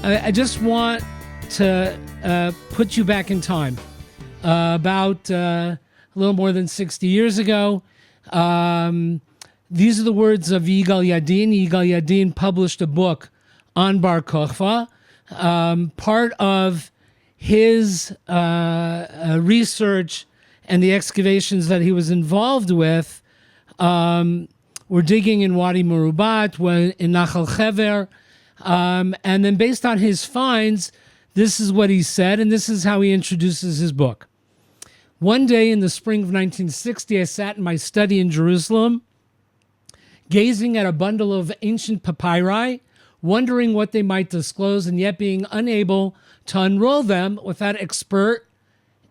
I just want to put you back in time. About a little more than 60 years ago, these are the words of Yigal Yadin. Yigal Yadin published a book on Bar Kochva. Part of his research and the excavations that he was involved with were digging in Wadi Murubat, in Nachal Chever. And then based on his finds, this is what he said, and this is how he introduces his book. One day in the spring of 1960, I sat in my study in Jerusalem, gazing at a bundle of ancient papyri, wondering what they might disclose, and yet being unable to unroll them without expert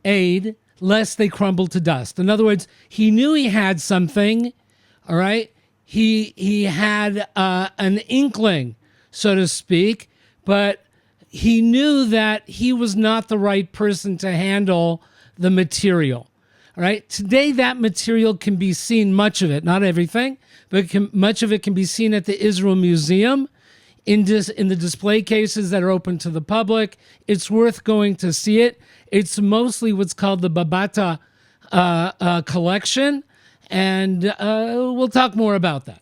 aid, lest they crumble to dust. In other words, he knew he had something, all right? He had an inkling, so to speak, but he knew that he was not the right person to handle the material. All right. Today, that material can be seen, much of it, not everything, but much of it can be seen at the Israel Museum in the display cases that are open to the public. It's worth going to see it. It's mostly what's called the Babata collection, and we'll talk more about that.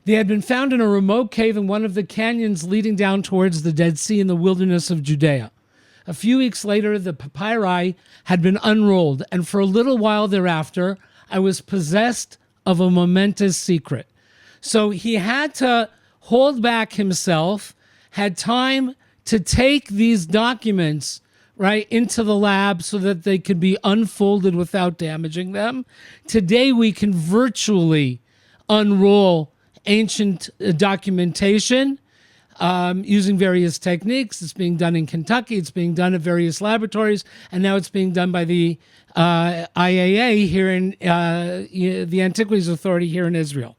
They had been found in a remote cave in one of the canyons leading down towards the Dead Sea in the wilderness of Judea. A few weeks later, the papyri had been unrolled, and for a little while thereafter, I was possessed of a momentous secret. So he had to hold back himself, had time to take these documents, right, into the lab so that they could be unfolded without damaging them. Today, we can virtually unroll ancient documentation using various techniques. It's being done in Kentucky. It's being done at various laboratories. And now it's being done by the IAA here in the Antiquities Authority here in Israel.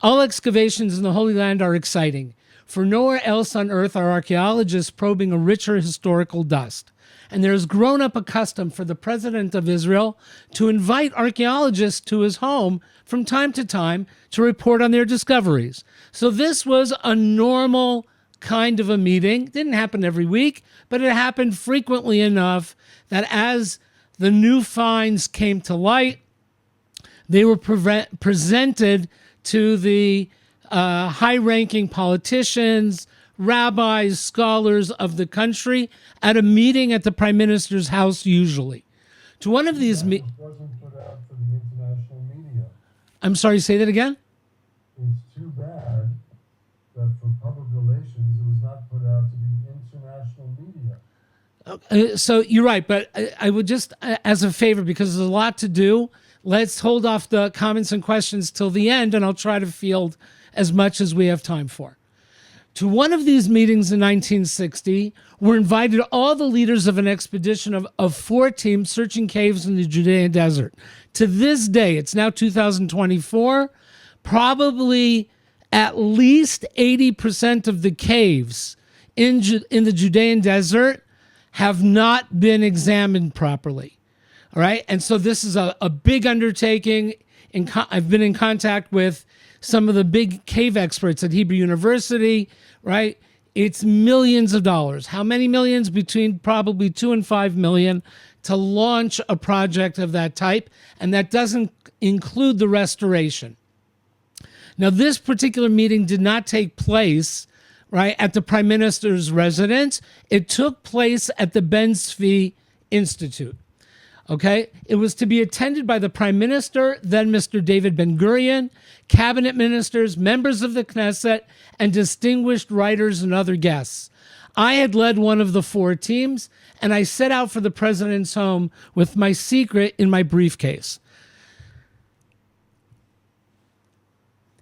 All excavations in the Holy Land are exciting. For nowhere else on earth are archaeologists probing a richer historical dust. And there has grown up a custom for the president of Israel to invite archaeologists to his home from time to time to report on their discoveries. So this was a normal kind of a meeting. It didn't happen every week, but it happened frequently enough that as the new finds came to light, they were presented to the high-ranking politicians, rabbis, scholars of the country at a meeting at the prime minister's house usually. To one of these wasn't put out for the international media. I'm sorry, say that again? It's too bad that for public relations it was not put out to the international media. So you're right, but I would just, as a favor, because there's a lot to do, let's hold off the comments and questions till the end, and I'll try to field as much as we have time for. To one of these meetings in 1960 were invited all the leaders of an expedition of 4 teams searching caves in the Judean desert. To this day, it's now 2024, probably at least 80% of the caves in the Judean desert have not been examined properly. All right. And so this is a big undertaking. I've been in contact with some of the big cave experts at Hebrew University, right? It's millions of dollars. How many millions? Between probably 2 and 5 million to launch a project of that type. And that doesn't include the restoration. Now, this particular meeting did not take place, right, at the Prime Minister's residence. It took place at the Ben Tzvi Institute. Okay, it was to be attended by the Prime Minister, then Mr. David Ben-Gurion, cabinet ministers, members of the Knesset, and distinguished writers and other guests. I had led one of the 4 teams, and I set out for the president's home with my secret in my briefcase.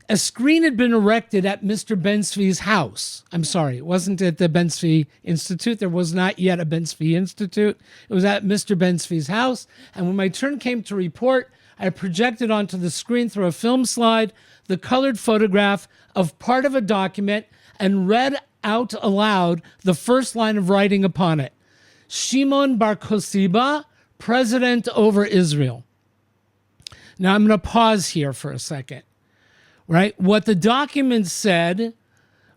A screen had been erected at Mr. Ben Tzvi's house. I'm sorry, it wasn't at the Ben Tzvi Institute. There was not yet a Ben Tzvi Institute. It was at Mr. Ben Tzvi's house. And when my turn came to report, I projected onto the screen through a film slide the colored photograph of part of a document and read out aloud the first line of writing upon it. Shimon Bar Kosiba, President over Israel. Now I'm going to pause here for a second. Right? What the document said,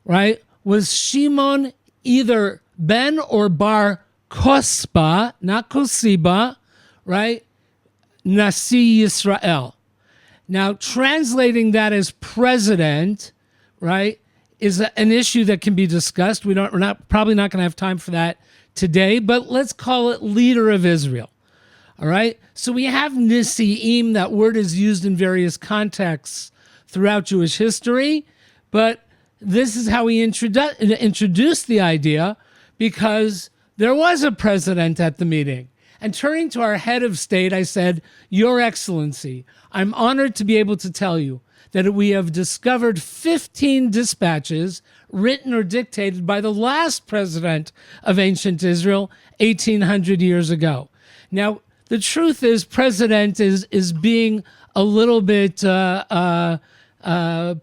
right, was Shimon either ben or bar Kosba, not Kosiba, right? Nasi Yisrael. Now, translating that as president, right, is an issue that can be discussed. We're probably not going to have time for that today, but let's call it leader of Israel. All right. So we have Nisi'im. That word is used in various contexts throughout Jewish history, but this is how we introduced the idea, because there was a president at the meeting. And turning to our head of state, I said, Your Excellency, I'm honored to be able to tell you that we have discovered 15 dispatches written or dictated by the last president of ancient Israel 1,800 years ago. Now, the truth is, president is being a little bit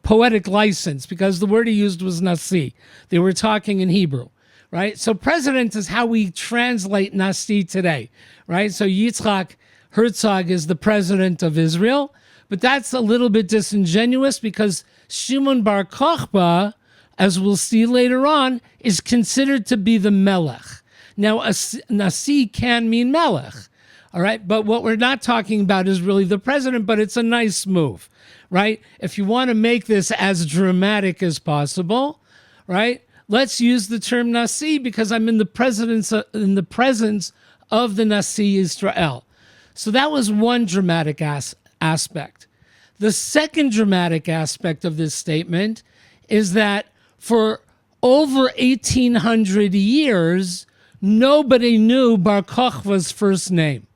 poetic license, because the word he used was nasi. They were talking in Hebrew, right? So president is how we translate nasi today, right? So Yitzhak Herzog is the president of Israel, but that's a little bit disingenuous, because Shimon bar Kochva, as we'll see later on, is considered to be the melech. Now, a nasi can mean melech, all right? But what we're not talking about is really the president, but it's a nice move, right? If you want to make this as dramatic as possible, right, let's use the term nasi, because I'm in the presence of the Nasi Israel. So that was one dramatic aspect. The second dramatic aspect of this statement is that for over 1,800 years, nobody knew Bar Kochva's first name.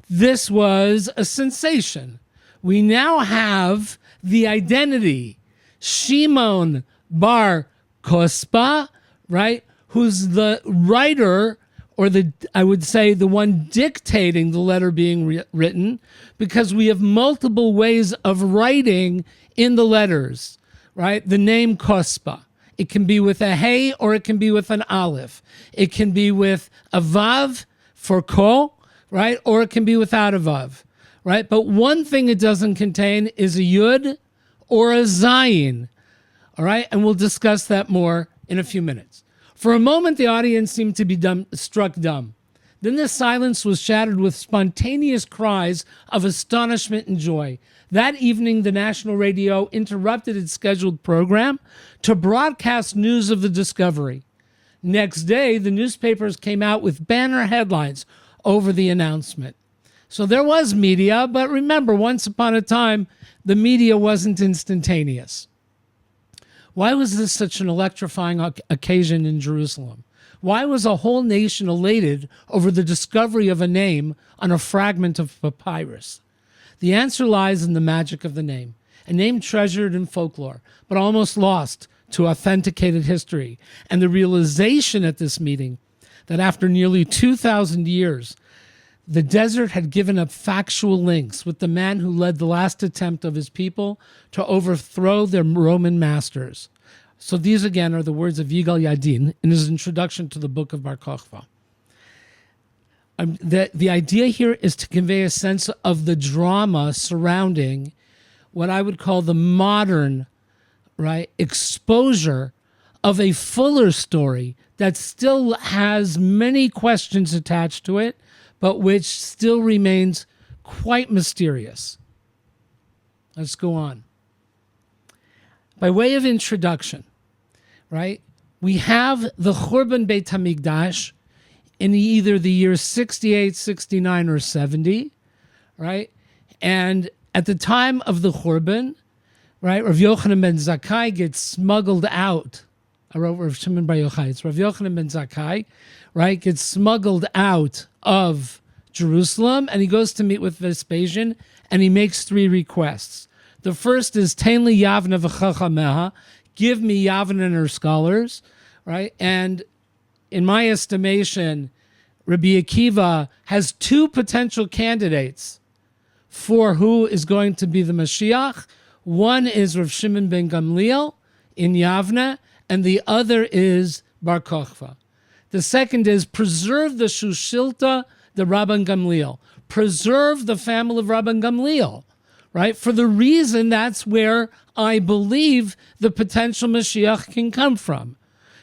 This was a sensation. We now have the identity, Shimon bar Kosba, right, who's the writer, or I would say the one dictating the letter being written, because we have multiple ways of writing in the letters, right? The name Kosba. It can be with a hey, or it can be with an aleph. It can be with a vav for ko, right? Or it can be without a vav, right? But one thing it doesn't contain is a yud or a zayin, all right? And we'll discuss that more in a few minutes. For a moment, the audience seemed to be struck dumb. Then the silence was shattered with spontaneous cries of astonishment and joy. That evening, the national radio interrupted its scheduled program to broadcast news of the discovery. Next day, the newspapers came out with banner headlines over the announcement. So there was media, but remember, once upon a time, the media wasn't instantaneous. Why was this such an electrifying occasion in Jerusalem? Why was a whole nation elated over the discovery of a name on a fragment of papyrus? The answer lies in the magic of the name, a name treasured in folklore, but almost lost to authenticated history, and the realization at this meeting that after nearly 2,000 years, the desert had given up factual links with the man who led the last attempt of his people to overthrow their Roman masters. So these again are the words of Yigal Yadin in his introduction to the book of Bar Kochva. The idea here is to convey a sense of the drama surrounding what I would call the modern, right, exposure of a fuller story that still has many questions attached to it, but which still remains quite mysterious. Let's go on. By way of introduction, right, we have the Churban Beit HaMikdash in either the year 68, 69, or 70, right? And at the time of the Churban, right, Rav Yochanan ben Zakkai gets smuggled out. I wrote Rav Shimon bar Yochai. It's Rav Yochanan ben Zakkai, right, gets smuggled out of Jerusalem, and he goes to meet with Vespasian, and he makes 3 requests. The first is, Tein li Yavna v'chachameha, give me Yavna and her scholars, right? And in my estimation, Rabbi Akiva has 2 potential candidates for who is going to be the Mashiach. One is Rav Shimon ben Gamliel in Yavna, and the other is Bar Kochva. The second is, preserve the Shushilta, the Rabban Gamliel. Preserve the family of Rabban Gamliel, right? For the reason that's where I believe the potential Mashiach can come from,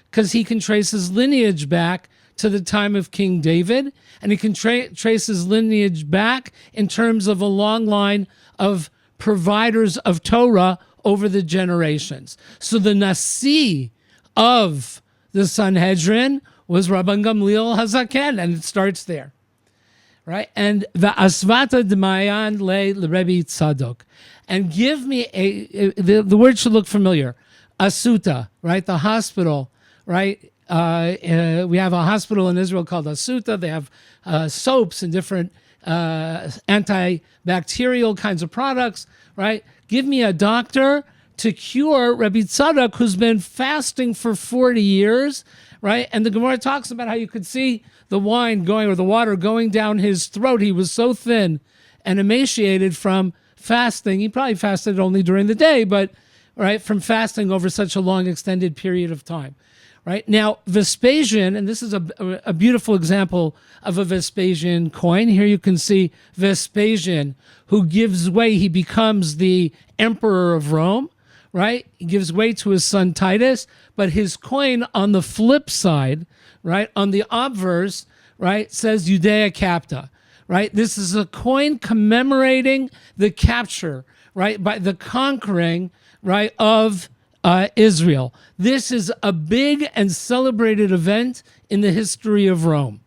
because he can trace his lineage back to the time of King David, and he can trace his lineage back in terms of a long line of providers of Torah over the generations. So the Nasi of the Sanhedrin was Rabban Gamliel Hazaken, and it starts there. Right? And the Asvata D'Mayan Le Rebbe Tzadok. And give me the word should look familiar. Asuta, right? The hospital, right? We have a hospital in Israel called Asuta. They have soaps and different antibacterial kinds of products, right? Give me a doctor to cure Rebbe Tzadok, who's been fasting for 40 years, right? And the Gemara talks about how you could see the wine going, or the water going down his throat. He was so thin and emaciated from fasting. He probably fasted only during the day, but right, from fasting over such a long extended period of time. Right? Now, Vespasian, and this is a beautiful example of a Vespasian coin. Here you can see Vespasian, who gives way. He becomes the emperor of Rome, right? He gives way to his son Titus, but his coin on the flip side, right, on the obverse, right, says Judea Capta, right? This is a coin commemorating the capture, right, by the conquering, right, of Israel. This is a big and celebrated event in the history of Rome.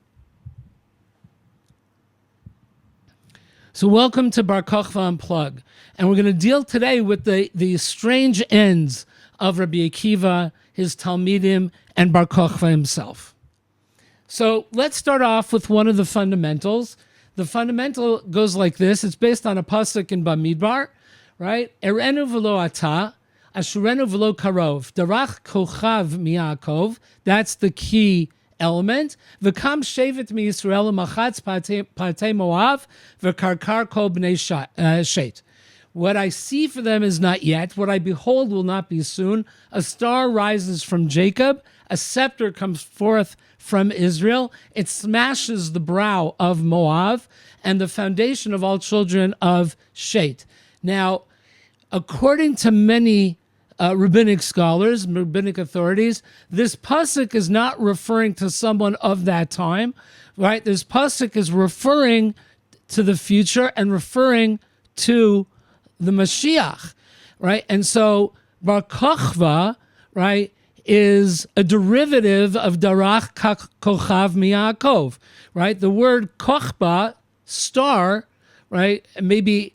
So welcome to Bar Kochva Unplugged. And we're going to deal today with the strange ends of Rabbi Akiva, his Talmidim, and Bar Kochva himself. So let's start off with one of the fundamentals. The fundamental goes like this. It's based on a pasuk in Bamidbar, right? Erenu v'lo ata, Ashurenu v'lo karov, darach kochav mi'akov. That's the key element. V'kam shevet mi Yisrael machatz patei Moav v'karkar kol bnei shet. What I see for them is not yet. What I behold will not be soon. A star rises from Jacob. A scepter comes forth from Israel. It smashes the brow of Moab and the foundation of all children of Shet. Now, according to many rabbinic scholars, rabbinic authorities, this pasuk is not referring to someone of that time, right? This pasuk is referring to the future and referring to the Mashiach, right? And so Bar Kochva, right, is a derivative of Darach Kochav Mi'akov, right? The word Kochba, star, right, maybe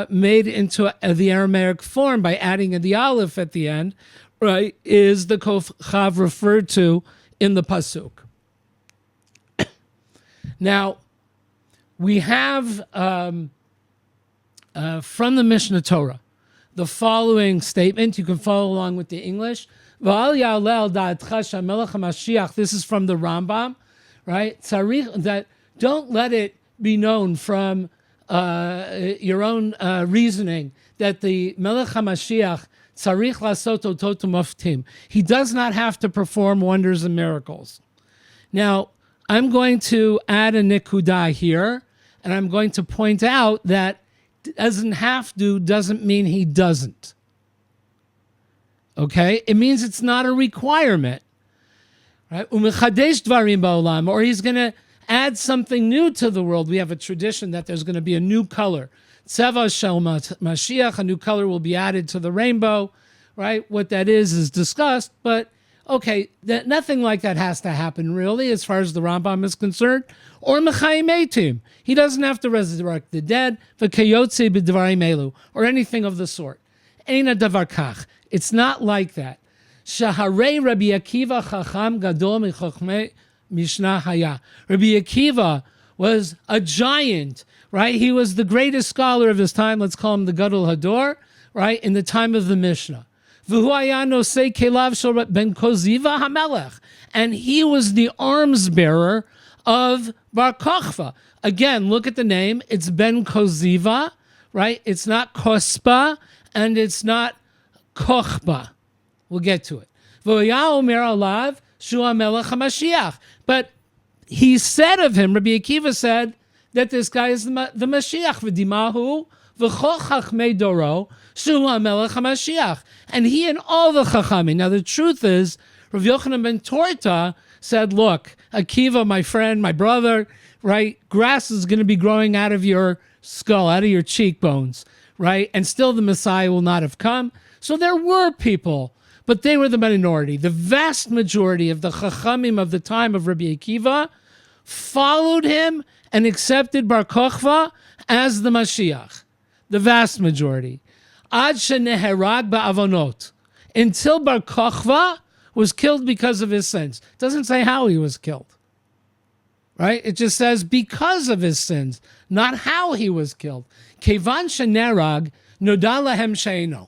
made into the Aramaic form by adding the aleph at the end, right, is the Kochav referred to in the pasuk. Now, we have from the Mishnah Torah the following statement. You can follow along with the English. This is from the Rambam, right? That don't let it be known from your own reasoning that the Melech HaMashiach tzarich lasot otot umoftim. He does not have to perform wonders and miracles. Now, I'm going to add a nikudah here, and I'm going to point out that doesn't have to doesn't mean he doesn't. Okay? It means it's not a requirement. Right? Umechadesh dvarim ba'olam, or he's going to add something new to the world. We have a tradition that there's going to be a new color. Tzeva shel Mashiach, a new color will be added to the rainbow, right? What that is discussed, but okay, nothing like that has to happen really as far as the Rambam is concerned. Or Mechayim Eitim. He doesn't have to resurrect the dead, v'kayotze b'dvarim elu, or anything of the sort. Eina davar kach. It's not like that. Shaharei Rabbi Akiva chacham gadol michochmei Mishnah Haya. Rabbi Akiva was a giant, right? He was the greatest scholar of his time. Let's call him the Gadol Hador, right? In the time of the Mishnah. V'hu haya nosei kelav shel ben Koziva hamelech. And he was the arms bearer of Bar Kochva. Again, look at the name. It's Ben Koziva, right? It's not Kospa, and it's not Kochba. We'll get to it. V'haya omer alav shu hamelech haMashiach. But he said of him, Rabbi Akiva said, that this guy is the Mashiach. V'dimahu V'chol chachmei doro shu hamelech hamashiach. And he and all the chachamim. Now the truth is, Rav Yochanan ben Torta said, look, Akiva, my friend, my brother, right? Grass is going to be growing out of your skull, out of your cheekbones, right? And still the Messiah will not have come. So there were people, but they were the minority. The vast majority of the chachamim of the time of Rabbi Akiva followed him and accepted Bar Kochva as the Mashiach. The vast majority. Ad sheneherag ba'avonot. Until Bar Kochva was killed because of his sins. It doesn't say how he was killed. Right? It just says because of his sins, not how he was killed. Kevan shenerag noda lahem sheino.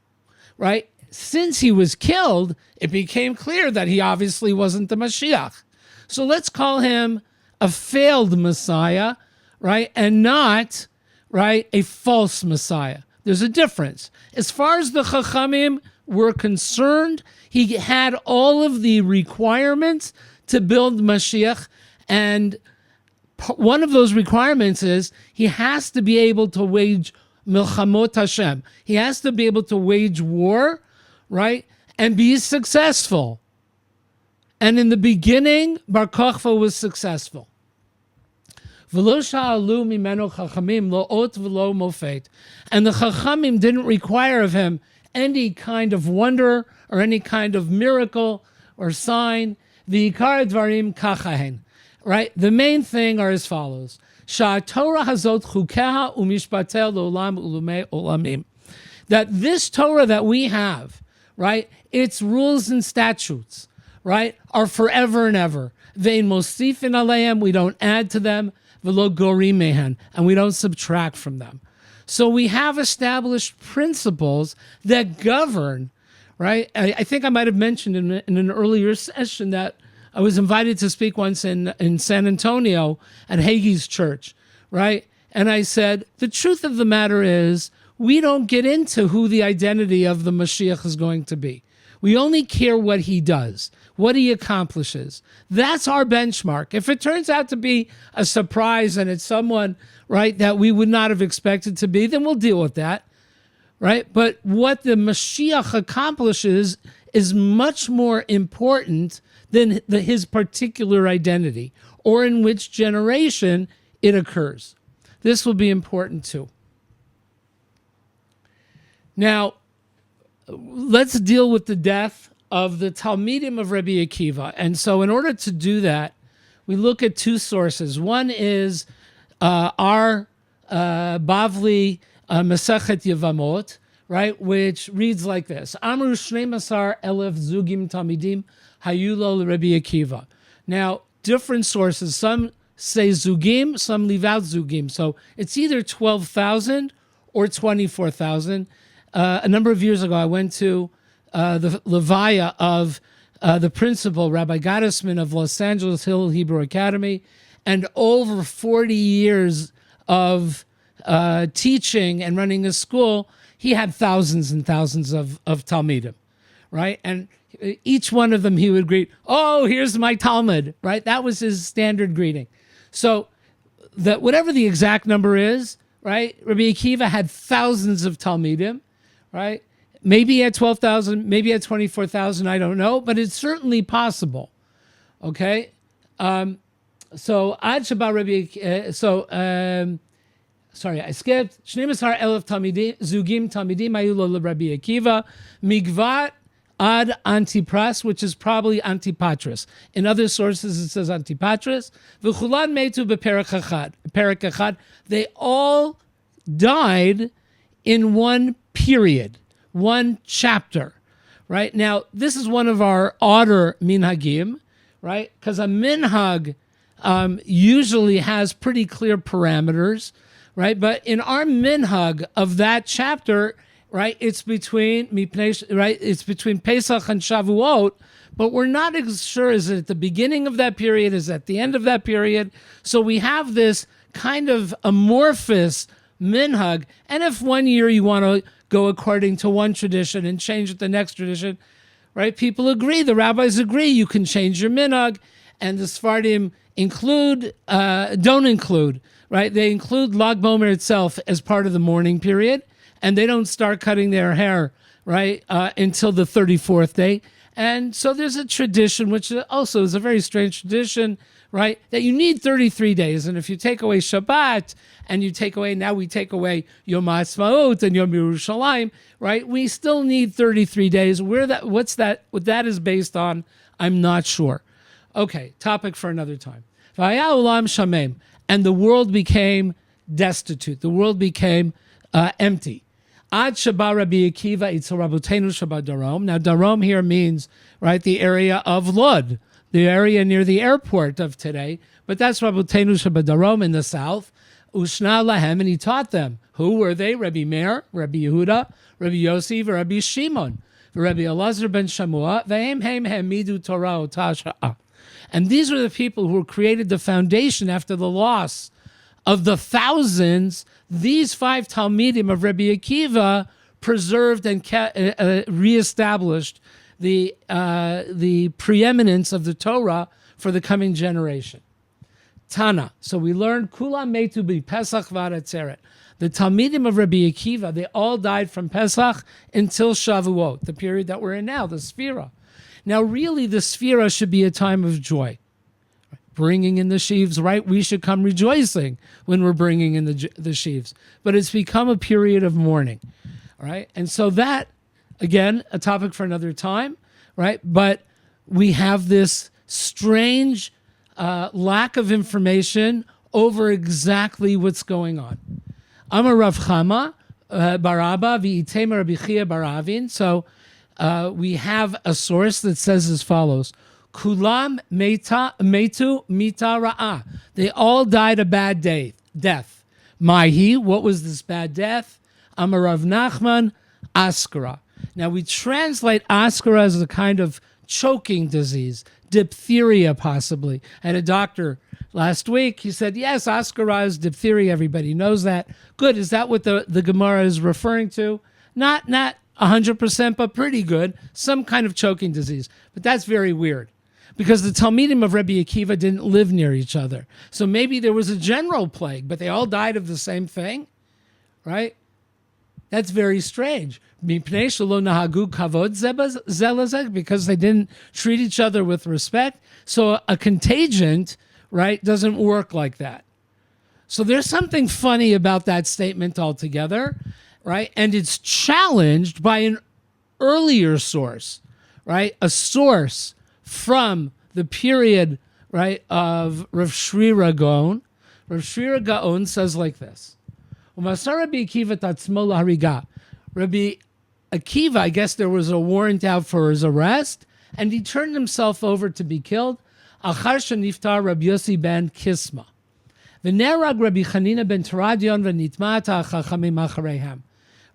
Right? Since he was killed, it became clear that he obviously wasn't the Mashiach. So let's call him a failed Messiah, right? And not, right, a false Messiah. There's a difference. As far as the Chachamim were concerned, he had all of the requirements to build Mashiach, and one of those requirements is he has to be able to wage Milchamot Hashem. He has to be able to wage war, right, and be successful. And in the beginning, Bar Kochva was successful. And the Chachamim didn't require of him any kind of wonder or any kind of miracle or sign. Right? The main thing are as follows. That this Torah that we have, right, its rules and statutes, right, are forever and ever. Vein mosifin aleim, we don't add to them. V'lo gorim mehen, and we don't subtract from them. So we have established principles that govern, right? I think I might have mentioned in an earlier session that I was invited to speak once in San Antonio at Hagee's church, right? And I said, the truth of the matter is, we don't get into who the identity of the Mashiach is going to be. We only care what he does, what he accomplishes. That's our benchmark. If it turns out to be a surprise and it's someone, right, that we would not have expected to be, then we'll deal with that, right? But what the Mashiach accomplishes is much more important than his particular identity or in which generation it occurs. This will be important too. Now, let's deal with the death of the Talmidim of Rabbi Akiva. And so in order to do that, we look at two sources. One is our Bavli Masechet Yevamot, right, which reads like this. Amru Shnei Masar Elef Zugim Talmidim Hayulo Rabbi Akiva. Now, different sources. Some say Zugim, some leave out Zugim. So it's either 12,000 or 24,000. A number of years ago, I went to the Levaya of the principal, Rabbi Gottesman of Los Angeles Hill Hebrew Academy, and over 40 years of teaching and running a school, he had thousands and thousands of Talmidim, right? And each one of them he would greet, oh, here's my Talmud, right? That was his standard greeting. So that whatever the exact number is, right, Rabbi Akiva had thousands of Talmidim, right? Maybe at 12,000, maybe at 24,000, I don't know, but it's certainly possible. Okay? So, Ad Shabbat Rabbi, sorry, I skipped. 12,000 Talmidim, Zugim Talmidim, Ayulo Rabbi Akiva, Migvat Ad Antipras, which is probably Antipatris. In other sources, it says Antipatris. V'chulan Meitu bePerak Echad. They all died in one period, one chapter, right? Now, this is one of our odder minhagim, right? Because a minhag usually has pretty clear parameters, right? But in our minhag of that chapter, right, it's between Pesach and Shavuot, but we're not sure is it at the beginning of that period, is it at the end of that period? So we have this kind of amorphous minhag, and if one year you want to go according to one tradition and change it the next tradition, right? People agree, the rabbis agree, you can change your minhag, and the Sephardim don't include, right? They include Lag Bomer itself as part of the mourning period, and they don't start cutting their hair, right, until the 34th day. And so there's a tradition, which also is a very strange tradition, right, that you need 33 days. And if you take away Shabbat and now we take away Yom HaAtzmaut and Yom Yerushalayim, right, we still need 33 days. What that is based on, I'm not sure. Okay, topic for another time. V'haya olam shamem, and the world became destitute. The world became empty. Ad Shaba Rabbi Akiva Itzel Rabotenu Shaba Darom. Now, Darom here means, right, the area of Lod, the area near the airport of today. But that's Rabotenu Shaba Darom in the south. Ushna Lahem, and he taught them. Who were they? Rabbi Meir, Rabbi Yehuda, Rabbi Yossi, Rabbi Shimon, Rabbi Elazar ben Shamua, Vehem Hem Hemidu Torah Otasha'a. And these were the people who created the foundation after the loss of the thousands. These 5 Talmidim of Rabbi Akiva preserved and reestablished the preeminence of the Torah for the coming generation. Tana. So we learned Kula Metu Bi Pesach V'Atzeret. The Talmidim of Rabbi Akiva, they all died from Pesach until Shavuot, the period that we're in now, the Sphira. Now, really, the Sphira should be a time of joy. Bringing in the sheaves, right? We should come rejoicing when we're bringing in the sheaves. But it's become a period of mourning, all right? And so that, again, a topic for another time, right? But we have this strange lack of information over exactly what's going on. Amar Rav Chama, Baraba, V'itema Rabbi Chia Baravin. So we have a source that says as follows. Kulam metu mita ra'ah. They all died a bad death. Mahi, what was this bad death? Amar Rav Nachman, askara. Now we translate askara as a kind of choking disease, diphtheria possibly. I had a doctor last week. He said, yes, askara is diphtheria. Everybody knows that. Good. Is that what the Gemara is referring to? Not 100%, but pretty good. Some kind of choking disease. But that's very weird, because the Talmidim of Rabbi Akiva didn't live near each other. So maybe there was a general plague, but they all died of the same thing, right? That's very strange. Because they didn't treat each other with respect. So a contagion, right, doesn't work like that. So there's something funny about that statement altogether, right? And it's challenged by an earlier source, right? A source from the period, right, of Rav Shri Gaon. Rav Shri Gaon says like this. Rabbi Akiva, I guess there was a warrant out for his arrest, and he turned himself over to be killed. Achar sheniftar Rabbi Yossi ben Kisma. V'nerag Rabbi Chanina ben Teradion v'nitmata chachamim acharehem.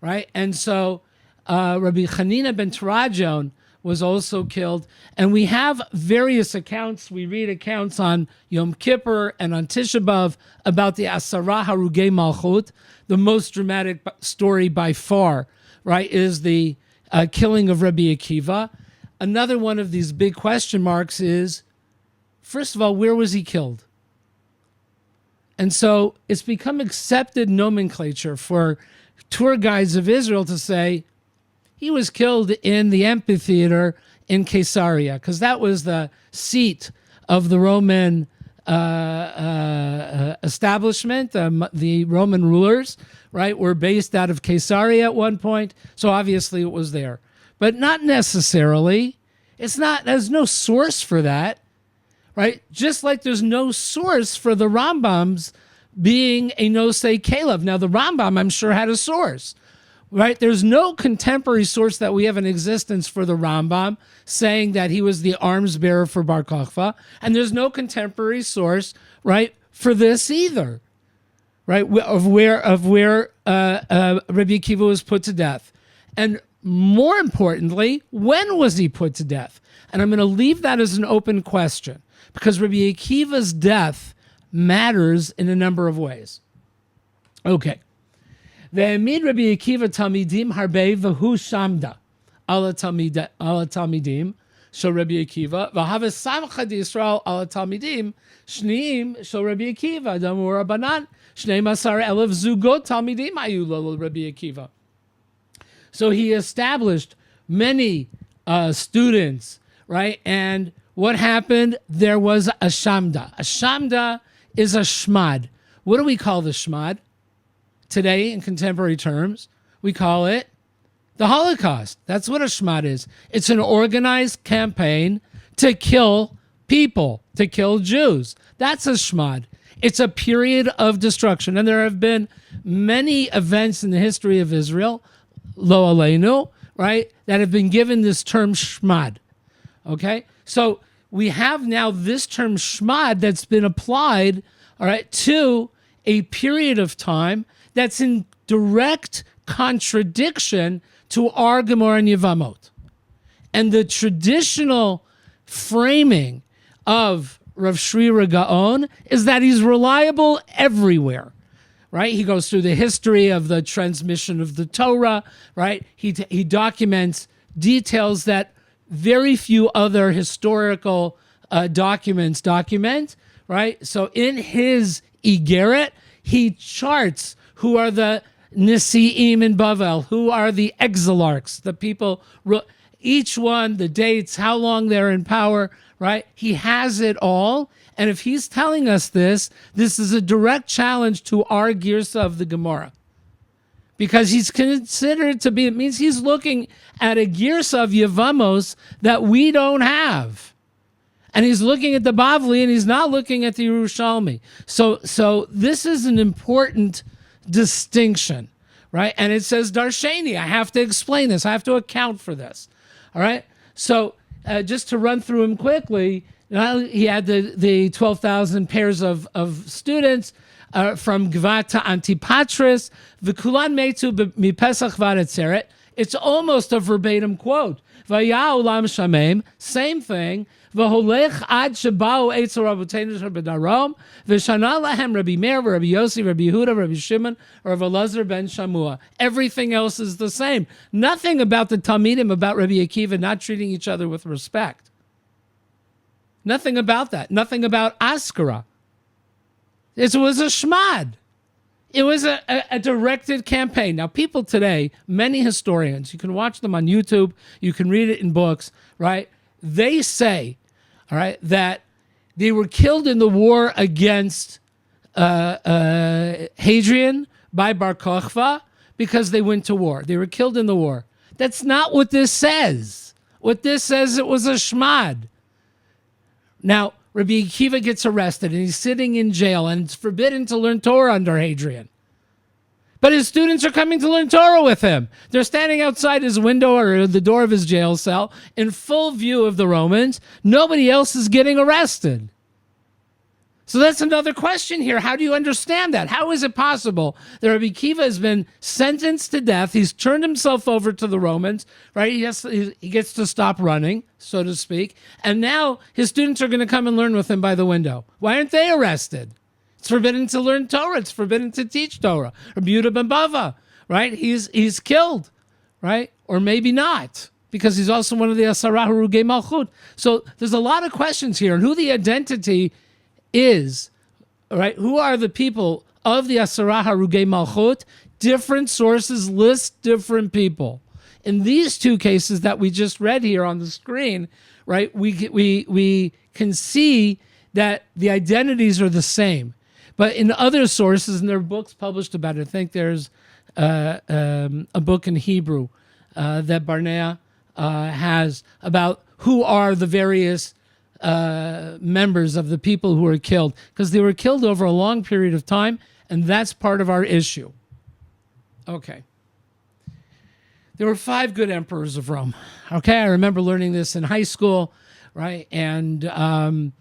Right? And so Rabbi Chanina ben Teradion was also killed. And we have various accounts. We read accounts on Yom Kippur and on Tisha B'Av about the Asara Harugei Malchut. The most dramatic story by far, right, is the killing of Rabbi Akiva. Another one of these big question marks is, first of all, where was he killed? And so it's become accepted nomenclature for tour guides of Israel to say, he was killed in the amphitheater in Caesarea, because that was the seat of the Roman establishment. The Roman rulers, right, were based out of Caesarea at one point, so obviously it was there. But not necessarily. There's no source for that, right? Just like there's no source for the Rambam's being a Nosei Caleb. Now, the Rambam, I'm sure, had a source. Right? There's no contemporary source that we have in existence for the Rambam saying that he was the arms bearer for Bar Kochva, and there's no contemporary source, right, for this either, right, of where Rabbi Akiva was put to death. And more importantly, when was he put to death? And I'm going to leave that as an open question, because Rabbi Akiva's death matters in a number of ways. Okay. Ve'emid Rabbi Akiva talmidim harbe v'hu shamda ala talmidim shel Rabbi Akiva, v'hava samcha d'Yisrael al talmidim shneim shel Rabbi Akiva, damu Rabbanan, shnei masar elef zugot talmidim ayu lo Rabbi Akiva. So he established many students, right? And what happened? There was a shamda. A shamda is a shmad. What do we call the shmad today in contemporary terms? We call it the Holocaust. That's what a shmad is. It's an organized campaign to kill people, to kill Jews. That's a shmad. It's a period of destruction. And there have been many events in the history of Israel, lo aleinu, right, that have been given this term shmad. Okay? So we have now this term shmad that's been applied, all right, to a period of time that's in direct contradiction to our Gemara and Yevamot. And the traditional framing of Rav Shri Gaon is that he's reliable everywhere, right? He goes through the history of the transmission of the Torah, right? He documents details that very few other historical documents document, right? So in his Igeret, he charts who are the Nisi'im in Bavel, who are the exilarchs, the people, each one, the dates, how long they're in power, right? He has it all. And if he's telling us this is a direct challenge to our Girsa of the Gemara. Because he's considered to be, it means he's looking at a Girsa of Yevamos that we don't have. And he's looking at the Bavli and he's not looking at the Yerushalmi. So this is an important distinction, right? And it says Darshani. I have to explain this. I have to account for this. All right? So just to run through him quickly, he had the 12,000 pairs of students from Gvat to Antipatris. V'kulan metu mipesach v'atzeret. It's almost a verbatim quote. V'ya olam shamem. Same thing. V'holech ad shebao eitzel rabotenu b'darom. V'shana lahem Rabbi Meir, Rabbi Yossi, Rabbi Yehuda, Rabbi Shimon, Rav Elazar ben Shamua. Everything else is the same. Nothing about the Talmidim, about Rabbi Akiva not treating each other with respect. Nothing about that. Nothing about Askara. It was a shmad. It was a directed campaign. Now, people today, many historians, you can watch them on YouTube, you can read it in books, right? They say, all right, that they were killed in the war against Hadrian by Bar Kochva because they went to war. They were killed in the war. That's not what this says. What this says, it was a shmad. Now, Rabbi Akiva gets arrested and he's sitting in jail and it's forbidden to learn Torah under Hadrian. But his students are coming to learn Torah with him. They're standing outside his window or the door of his jail cell in full view of the Romans. Nobody else is getting arrested. So that's another question here. How do you understand that? How is it possible that Rabbi Akiva has been sentenced to death? He's turned himself over to the Romans, right? He gets to stop running, so to speak. And now his students are going to come and learn with him by the window. Why aren't they arrested? It's forbidden to learn Torah. It's forbidden to teach Torah. Rabbi Yehuda ben Bava, right? He's killed, right? Or maybe not, because he's also one of the Asara Harugei Malchut. So there's a lot of questions here, and who the identity is, right? Who are the people of the Asara Harugei Malchut? Different sources list different people. In these two cases that we just read here on the screen, right, we can see that the identities are the same. But in other sources, and there are books published about it, I think there's a book in Hebrew that Barnea has about who are the various members of the people who were killed, because they were killed over a long period of time, and that's part of our issue. Okay. There were 5 good emperors of Rome. Okay, I remember learning this in high school, right? And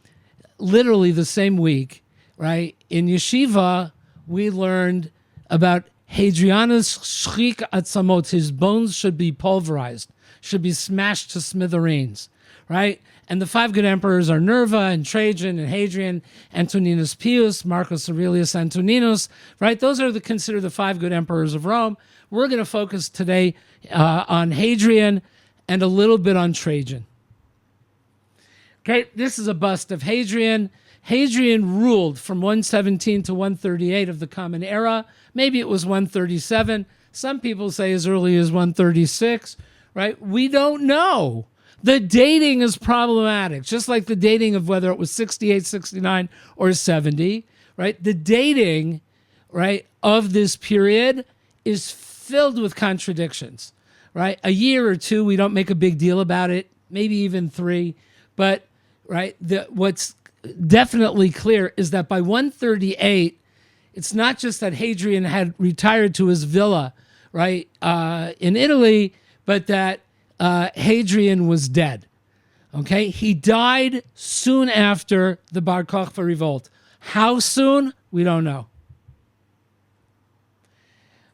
literally the same week, right, in yeshiva, we learned about Hadrianus Shchik Atzamot. His bones should be pulverized, should be smashed to smithereens, right? And the 5 good emperors are Nerva and Trajan and Hadrian, Antoninus Pius, Marcus Aurelius Antoninus, right? Those are considered the 5 good emperors of Rome. We're going to focus today on Hadrian and a little bit on Trajan. Okay, this is a bust of Hadrian. Hadrian ruled from 117 to 138 of the Common Era. Maybe it was 137. Some people say as early as 136, right? We don't know. The dating is problematic, just like the dating of whether it was 68, 69, or 70, right? The dating, right, of this period is filled with contradictions, right? A year or two, we don't make a big deal about it, maybe even 3, but right, what's definitely clear is that by 138, it's not just that Hadrian had retired to his villa, right, in Italy, but that Hadrian was dead. Okay, he died soon after the Bar Kochva revolt. How soon? We don't know.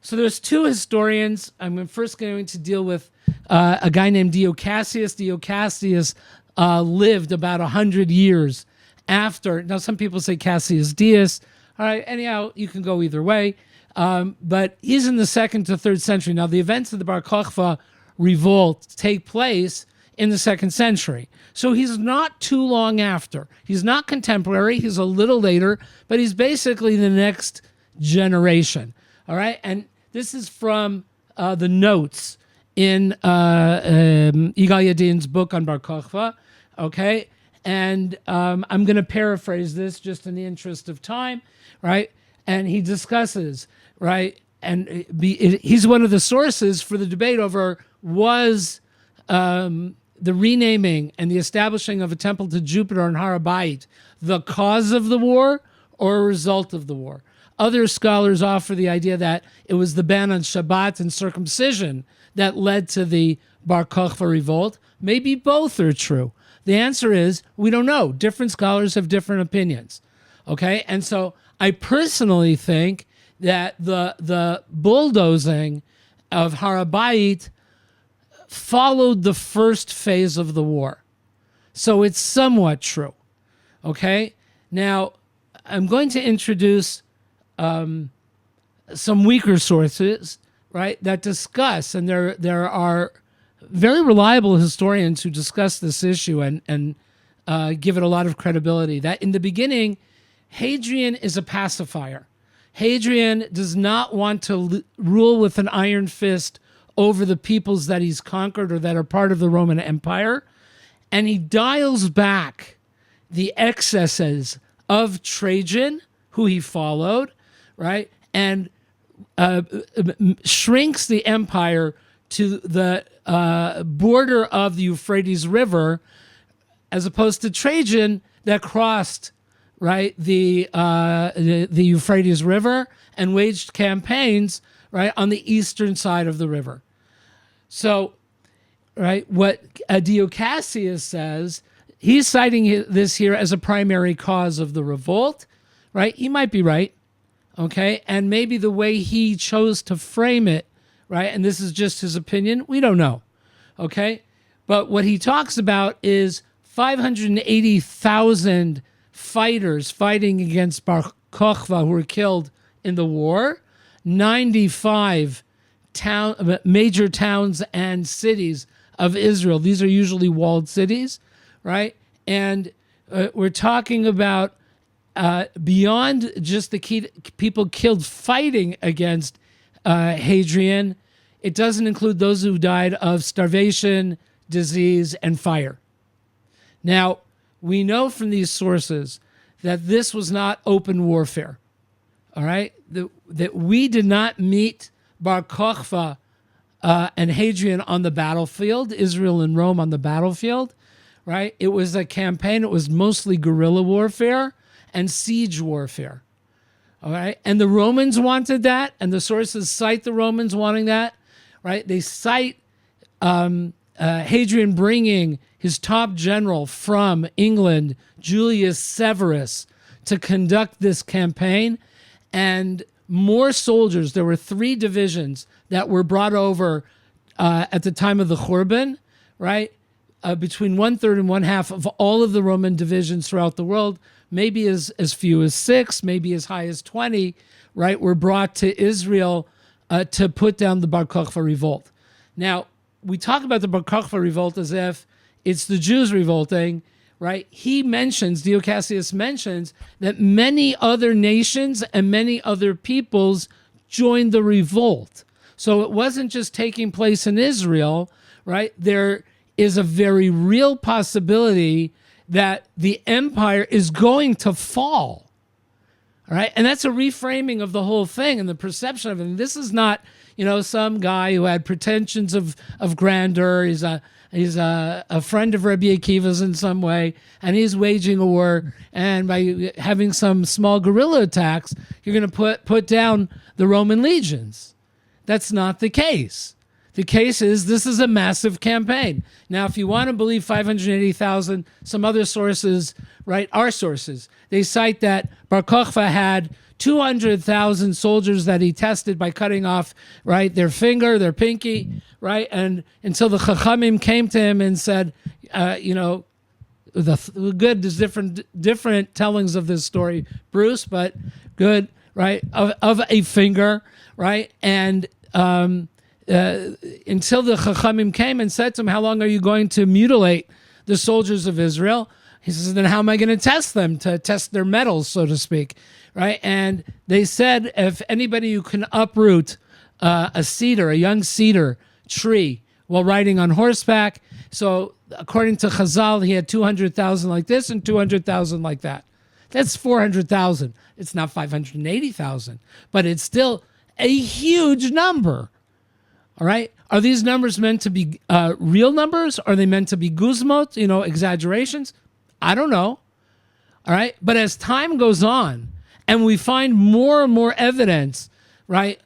So there's 2 historians. I'm first going to deal with a guy named Dio Cassius. Dio Cassius lived about 100 years after. Now, some people say Cassius Dias. All right, anyhow, you can go either way. But he's in the 2nd to 3rd century. Now, the events of the Bar Kochva revolt take place in the 2nd century. So he's not too long after. He's not contemporary. He's a little later, but he's basically the next generation. All right, and this is from the notes in Yigal Yadin's book on Bar Kochva. Okay, and I'm going to paraphrase this just in the interest of time, right? And he discusses, right, and he's one of the sources for the debate over was the renaming and the establishing of a temple to Jupiter on Har HaBayit the cause of the war or a result of the war. Other scholars offer the idea that it was the ban on Shabbat and circumcision that led to the Bar Kochva revolt. Maybe both are true. The answer is we don't know. Different scholars have different opinions. Okay, and so I personally think that the bulldozing of Har HaBayit followed the first phase of the war. So it's somewhat true. Okay, now I'm going to introduce some weaker sources, right, that discuss, and there are very reliable historians who discuss this issue and give it a lot of credibility, that in the beginning, Hadrian is a pacifier. Hadrian does not want to rule with an iron fist over the peoples that he's conquered or that are part of the Roman Empire, and he dials back the excesses of Trajan, who he followed, right, and shrinks the empire to the border of the Euphrates River, as opposed to Trajan that crossed, right, the Euphrates River and waged campaigns, right, on the eastern side of the river. So, right, what Dio Cassius says, he's citing this here as a primary cause of the revolt, right? He might be right, okay? And maybe the way he chose to frame it, right, and this is just his opinion, we don't know, okay? But what he talks about is 580,000 fighters fighting against Bar Kochva who were killed in the war, 95 major towns and cities of Israel. These are usually walled cities, right? And we're talking about beyond just the people killed fighting against Hadrian, it doesn't include those who died of starvation, disease, and fire. Now, we know from these sources that this was not open warfare, all right? That we did not meet Bar Kochva and Hadrian on the battlefield, Israel and Rome on the battlefield, right? It was a campaign. It was mostly guerrilla warfare and siege warfare, all right? And the Romans wanted that, and the sources cite the Romans wanting that, right? They cite Hadrian bringing his top general from England, Julius Severus, to conduct this campaign, and more soldiers. There were 3 divisions that were brought over at the time of the Churban, right? Between 1/3 and 1/2 of all of the Roman divisions throughout the world, maybe as few as 6, maybe as high as 20, right, were brought to Israel to put down the Bar Kochva revolt. Now, we talk about the Bar Kochva revolt as if it's the Jews revolting, right, Dio Cassius mentions that many other nations and many other peoples joined the revolt. So it wasn't just taking place in Israel, right? There is a very real possibility that the empire is going to fall. All right. And that's a reframing of the whole thing and the perception of it. And this is not, some guy who had pretensions of grandeur. He's a friend of Rabbi Akiva's in some way, and he's waging a war. And by having some small guerrilla attacks, you're going to put down the Roman legions. That's not the case. The case is this is a massive campaign. Now, if you want to believe 580,000, some other sources, right, our sources, they cite that Bar Kochva had 200,000 soldiers that he tested by cutting off, right, their finger, their pinky, right, and until the Chachamim came to him and said, there's different tellings of this story, Bruce, but good, right, of a finger, right, and until the Chachamim came and said to him, how long are you going to mutilate the soldiers of Israel? He says, then how am I going to test them, to test their metals, so to speak, right? And they said, if anybody who can uproot a young cedar tree while riding on horseback, so according to Chazal, he had 200,000 like this and 200,000 like that. That's 400,000. It's not 580,000, but it's still a huge number. All right. Are these numbers meant to be real numbers? Are they meant to be guzmot, exaggerations? I don't know. All right. But as time goes on and we find more and more evidence, right,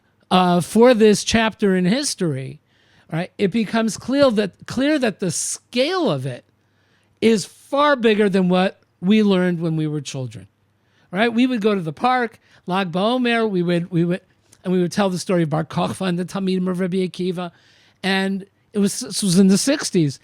for this chapter in history, right, it becomes clear that the scale of it is far bigger than what we learned when we were children. Right. We would go to the park, Lag BaOmer, we would tell the story of Bar Kochva and the Talmidim of Rabbi Akiva. And this was in the 60s.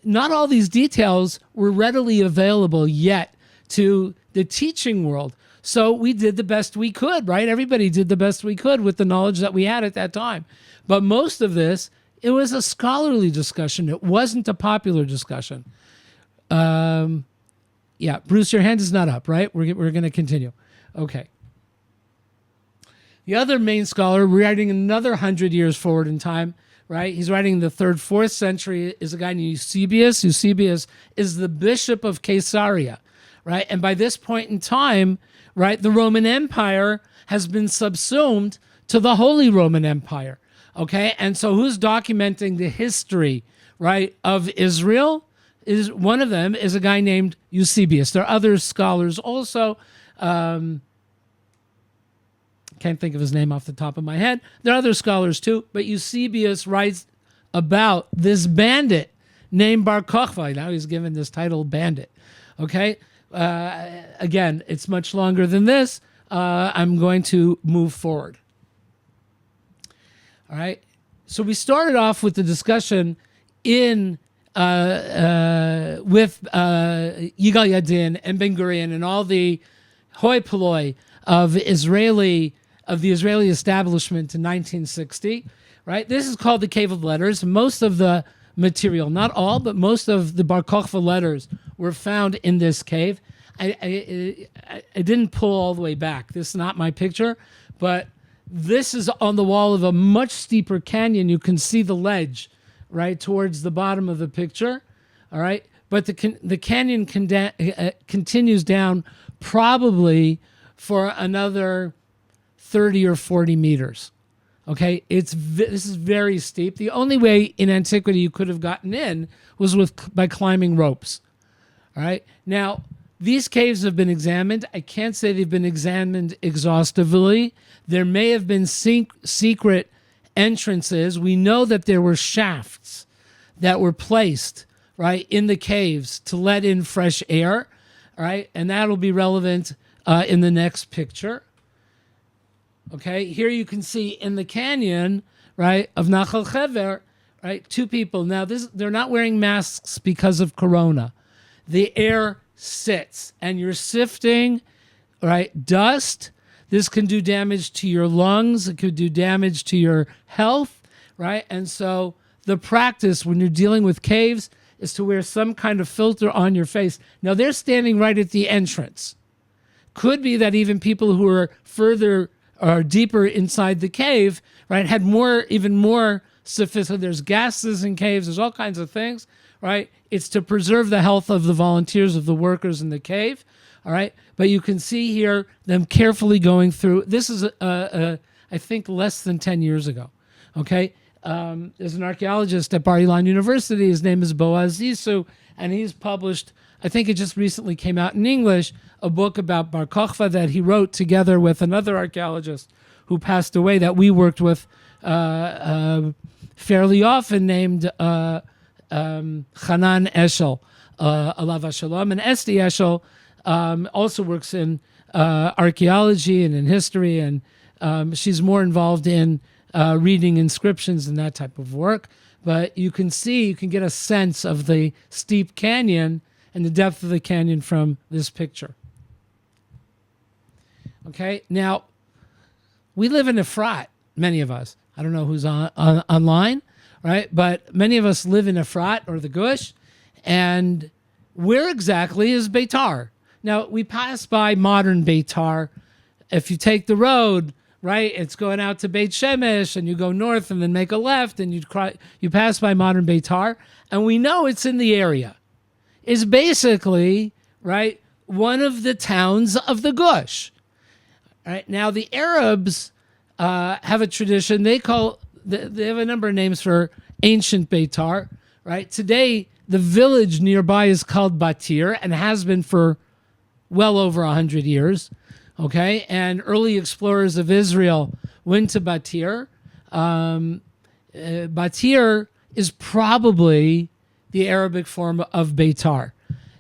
Not all these details were readily available yet to the teaching world. So we did the best we could, right? Everybody did the best we could with the knowledge that we had at that time. But most of this, it was a scholarly discussion. It wasn't a popular discussion. Bruce, your hand is not up, right? We're going to continue. Okay. The other main scholar, writing another 100 years forward in time, right? He's writing in the 3rd, 4th century, is a guy named Eusebius. Eusebius is the bishop of Caesarea, right? And by this point in time, right, the Roman Empire has been subsumed to the Holy Roman Empire, okay? And so who's documenting the history, right, of Israel? One of them is a guy named Eusebius. There are other scholars also. Can't think of his name off the top of my head. There are other scholars too, but Eusebius writes about this bandit named Bar Kochva. Now he's given this title bandit. Okay? Again, it's much longer than this. I'm going to move forward. All right? So we started off with the discussion with Yigal Yadin and Ben Gurion and all the hoi polloi of the Israeli establishment in 1960, right? This is called the Cave of Letters. Most of the material, not all, but most of the Bar Kochva letters were found in this cave. I didn't pull all the way back. This is not my picture, but this is on the wall of a much steeper canyon. You can see the ledge, right, towards the bottom of the picture, all right? But the canyon continues down probably for another 30 or 40 meters. Okay, this is very steep. The only way in antiquity you could have gotten in was by climbing ropes. All right. Now, these caves have been examined. I can't say they've been examined exhaustively. There may have been secret entrances. We know that there were shafts that were placed, right, in the caves to let in fresh air. All right, and that'll be relevant in the next picture. Okay, here you can see in the canyon, right, of Nachal Chever, right, 2 people. Now, they're not wearing masks because of corona. The air sits, and you're sifting, right, dust. This can do damage to your lungs. It could do damage to your health, right? And so the practice when you're dealing with caves is to wear some kind of filter on your face. Now they're standing right at the entrance. Could be that even people who are further or deeper inside the cave, right, had even more sophisticated. There's gases in caves. There's all kinds of things, right? It's to preserve the health of the volunteers, of the workers in the cave, all right? But you can see here them carefully going through. This is, I think, less than 10 years ago, okay? There's an archaeologist at Bar Ilan University. His name is Boaz Zissou, and he's published, I think it just recently came out in English, a book about Bar Kochva that he wrote together with another archaeologist who passed away that we worked with fairly often, named Hanan Eshel, Alav Hashalom. And Esti Eshel also works in archaeology and in history, and she's more involved in reading inscriptions and that type of work. But you can get a sense of the steep canyon and the depth of the canyon from this picture. Okay, now we live in Efrat, many of us. I don't know who's online, right? But many of us live in Efrat or the Gush. And where exactly is Beitar? Now, we pass by modern Beitar. If you take the road, right, it's going out to Beit Shemesh, and you go north and then make a left, and you pass by modern Beitar, and we know it's in the area. It's basically, right, one of the towns of the Gush. Right? Now, the Arabs have a tradition. They have a number of names for ancient Beitar. Right? Today, the village nearby is called Batir and has been for well over 100 years. Okay? And early explorers of Israel went to Batir. Batir is probably the Arabic form of Beitar.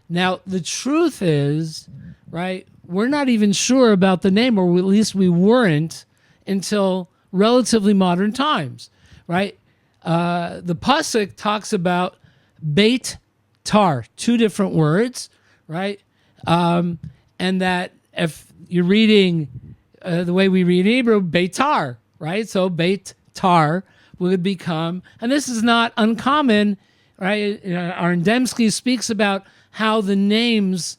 Now, the truth is, right, we're not even sure about the name, or at least we weren't until relatively modern times, right? The Pasuk talks about Beit Tar, two different words, right? And that if you're reading the way we read Hebrew, Beitar, right? So Beit Tar would become, and this is not uncommon, right? Aaron Dembski speaks about how the names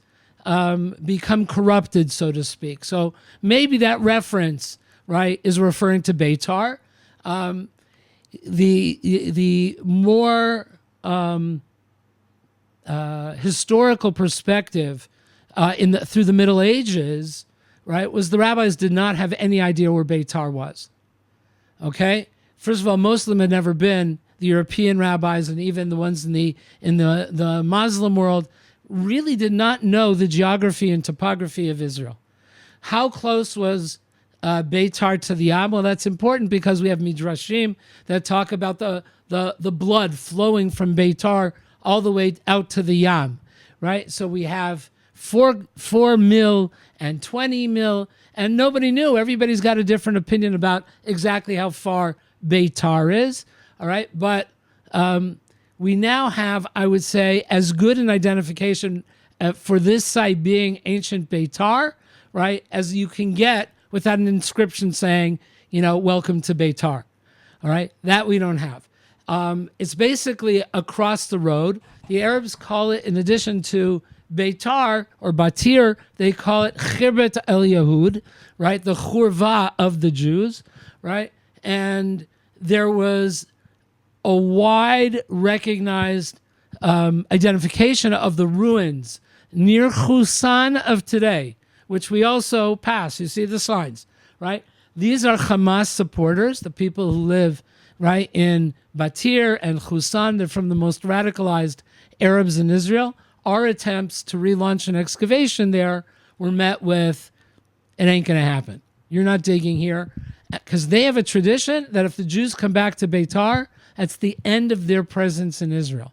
become corrupted, so to speak. So maybe that reference, right, is referring to Beitar. The more historical perspective through the Middle Ages, right, was the rabbis did not have any idea where Beitar was. Okay, first of all, most of them had never been. The European rabbis and even the ones in the Muslim world really did not know the geography and topography of Israel. How close was Beitar to the Yam? Well, that's important because we have midrashim that talk about the blood flowing from Beitar all the way out to the Yam, right? So we have 4 mil and 20 mil, and nobody knew. Everybody's got a different opinion about exactly how far Beitar is, all right? But we now have, I would say, as good an identification for this site being ancient Beitar, right, as you can get without an inscription saying, welcome to Beitar. All right, that we don't have. It's basically across the road. The Arabs call it, in addition to Beitar or Batir, they call it Khirbet El Yahud, right, the Churva of the Jews, right? And there was a wide recognized identification of the ruins near Chusan of today, which we also pass. You see the signs, right? These are Hamas supporters, the people who live, right, in Batir and Chusan. They're from the most radicalized Arabs in Israel. Our attempts to relaunch an excavation there were met with, it ain't going to happen. You're not digging here. Because they have a tradition that if the Jews come back to Beitar, that's the end of their presence in Israel.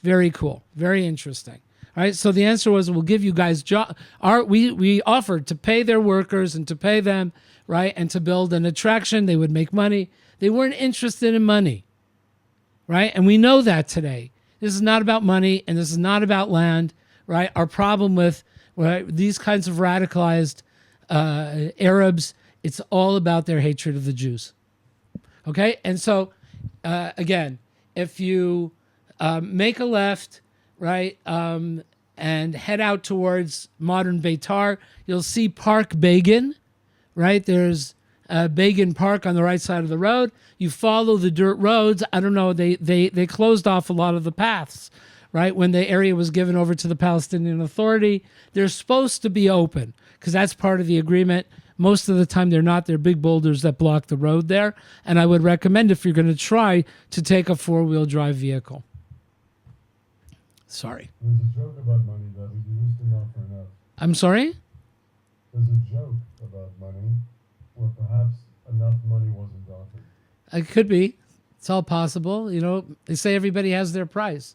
Very cool. Very interesting. All right. So the answer was, we'll give you guys job. We offered to pay their workers and to pay them, right, and to build an attraction. They would make money. They weren't interested in money, right? And we know that today. This is not about money, and this is not about land, right? Our problem with these kinds of radicalized Arabs, it's all about their hatred of the Jews. Okay? And so, again, if you make a left, right, and head out towards modern Beitar. You'll see Park Begin, right? There's Begin Park on the right side of the road. You follow the dirt roads. I don't know, they closed off a lot of the paths, right? When the area was given over to the Palestinian Authority. They're supposed to be open because that's part of the agreement. Most of the time they're not. They're big boulders that block the road there. And I would recommend, if you're going to try, to take a four-wheel drive vehicle. Sorry. There's a joke about money that we used to know for enough. I'm sorry? There's a joke about money where perhaps enough money wasn't offered. It could be. It's all possible. You know, they say everybody has their price,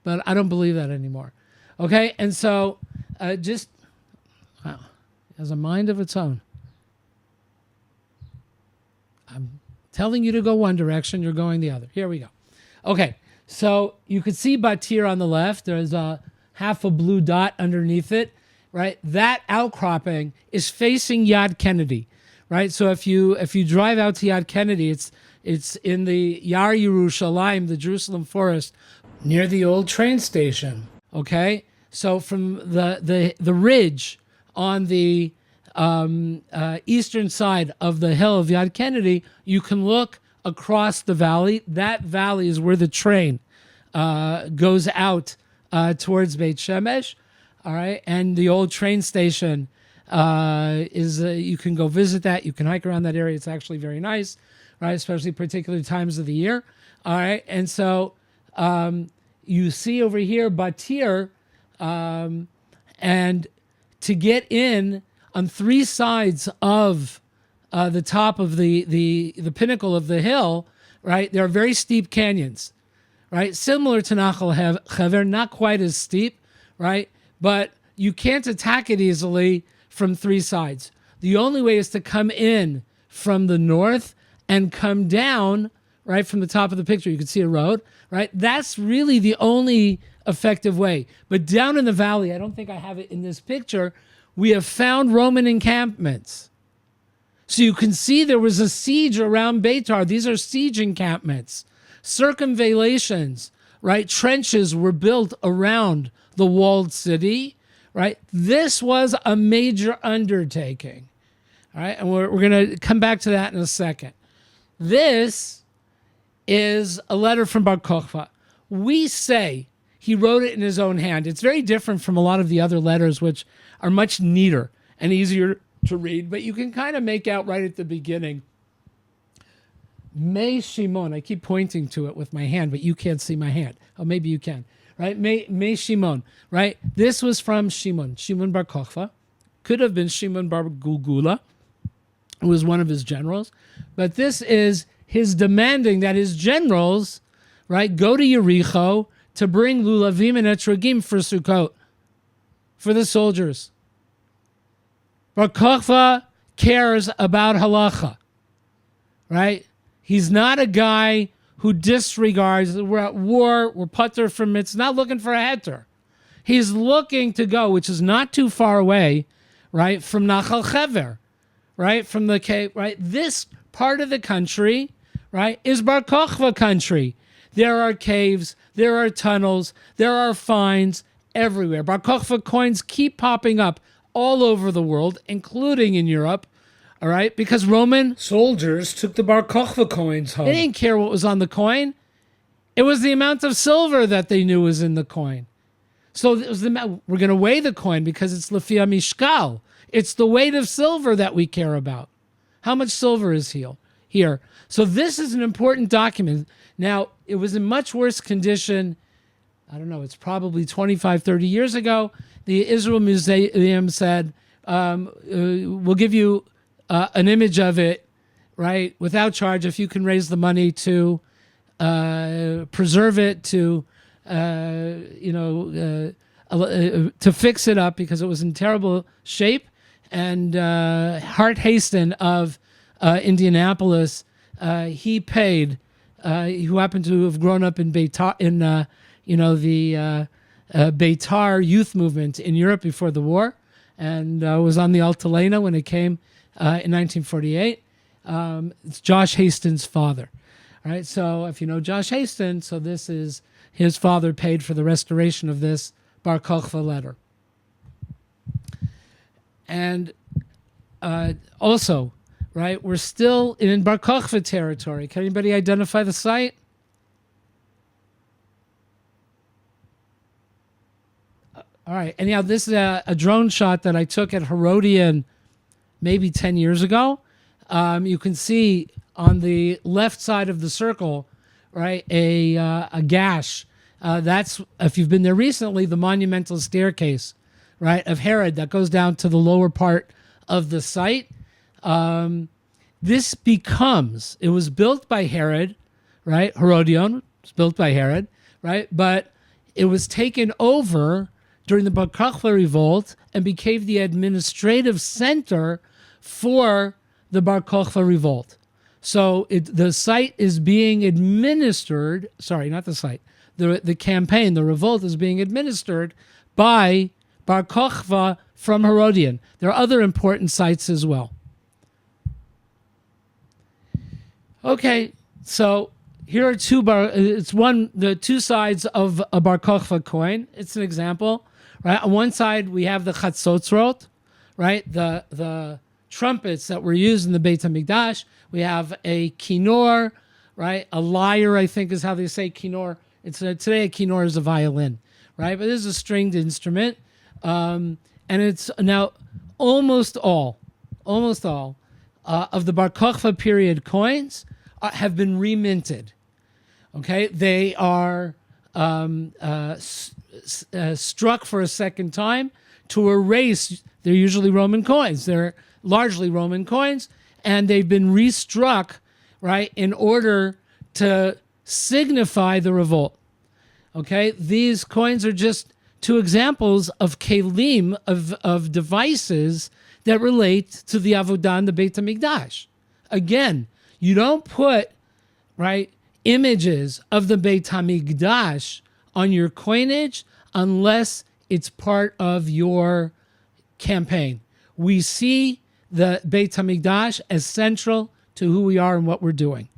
but I don't believe that anymore. Okay, and so wow, it has a mind of its own. I'm telling you to go one direction, you're going the other. Here we go. Okay, so you could see Batir on the left. There's a half a blue dot underneath it, right? That outcropping is facing Yad Kennedy, right? So if you drive out to Yad Kennedy, it's in the Yar Yerushalayim, the Jerusalem forest, near the old train station. Okay, so from the ridge on the eastern side of the hill of Yad Kennedy, you can look across the valley. That valley is where the train goes out towards Beit Shemesh. All right, and the old train station is you can go visit that. You can hike around that area. It's actually very nice, right? Especially particular times of the year. All right, and so you see over here Batir, and to get in on three sides of the top of the pinnacle of the hill, right? There are very steep canyons, right? Similar to Nachal Hever, not quite as steep, right? But you can't attack it easily from three sides. The only way is to come in from the north and come down, right, from the top of the picture. You can see a road, right? That's really the only effective way. But down in the valley, I don't think I have it in this picture, we have found Roman encampments. So you can see there was a siege around Beitar. These are siege encampments, circumvallations, right? Trenches were built around the walled city, right? This was a major undertaking, all right? And we're going to come back to that in a second. This is a letter from Bar Kochva. We say he wrote it in his own hand. It's very different from a lot of the other letters, which are much neater and easier to read, but you can kind of make out right at the beginning. Me Shimon, I keep pointing to it with my hand, but you can't see my hand. Oh, maybe you can, right? Me Shimon, right? This was from Shimon Bar Kochva. Could have been Shimon Bar Gulgula, who was one of his generals, but this is his demanding that his generals, right, go to Yericho to bring lulavim and etrogim for Sukkot, for the soldiers. Bar Kochva cares about halacha, right? He's not a guy who disregards, we're at war, we're putter from it's not looking for a heter. He's looking to go, which is not too far away, right, from Nachal Hever, right, from the cave, right? This part of the country, right, is Bar Kochva country. There are caves, there are tunnels, there are finds everywhere. Bar Kochva coins keep popping up all over the world, including in Europe, all right? Because Roman soldiers took the Bar Kochva coins home. They didn't care what was on the coin. It was the amount of silver that they knew was in the coin. So it was we're going to weigh the coin because it's Lefia Mishkal. It's the weight of silver that we care about. How much silver is here? So this is an important document. Now, it was in much worse condition. I don't know, it's probably 25, 30 years ago. The Israel Museum said, we'll give you an image of it, right, without charge if you can raise the money to preserve it, to fix it up because it was in terrible shape. And Hart Haston of Indianapolis, he paid, who happened to have grown up in Beitar, in the Beitar youth movement in Europe before the war, and was on the Altalena when it came in 1948. It's Josh Haston's father. All right, so if you know Josh Haston, so this is his father paid for the restoration of this Bar Kochva letter. And also, right, we're still in Bar Kochva territory. Can anybody identify the site? All right. Anyhow, this is a drone shot that I took at Herodian maybe 10 years ago. You can see on the left side of the circle, right, a gash. That's, if you've been there recently, the monumental staircase, right, of Herod that goes down to the lower part of the site. This becomes, it was built by Herod, right? Herodion was built by Herod, right? But it was taken over during the Bar Kochva revolt and became the administrative center for the Bar Kochva revolt. So the site is being administered, sorry, not the site, the campaign, the revolt is being administered by Bar Kochva from Herodian. There are other important sites as well. Okay, so here are the two sides of a Bar Kochva coin. It's an example, right? On one side, we have the Chatzotzrot, right? The trumpets that were used in the Beit HaMikdash. We have a kinnor, right? A lyre, I think is how they say kinnor. Today a kinnor is a violin, right? But this is a stringed instrument. And it's now almost all of the Bar Kochva period coins have been reminted. Okay, they are struck for a second time to erase. They're usually Roman coins. They're largely Roman coins, and they've been restruck, right, in order to signify the revolt. Okay, these coins are just two examples of kelim, of devices that relate to the Avodah in the Beit HaMikdash. Again, you don't put, right, images of the Beit HaMikdash on your coinage unless it's part of your campaign. We see the Beit HaMikdash as central to who we are and what we're doing.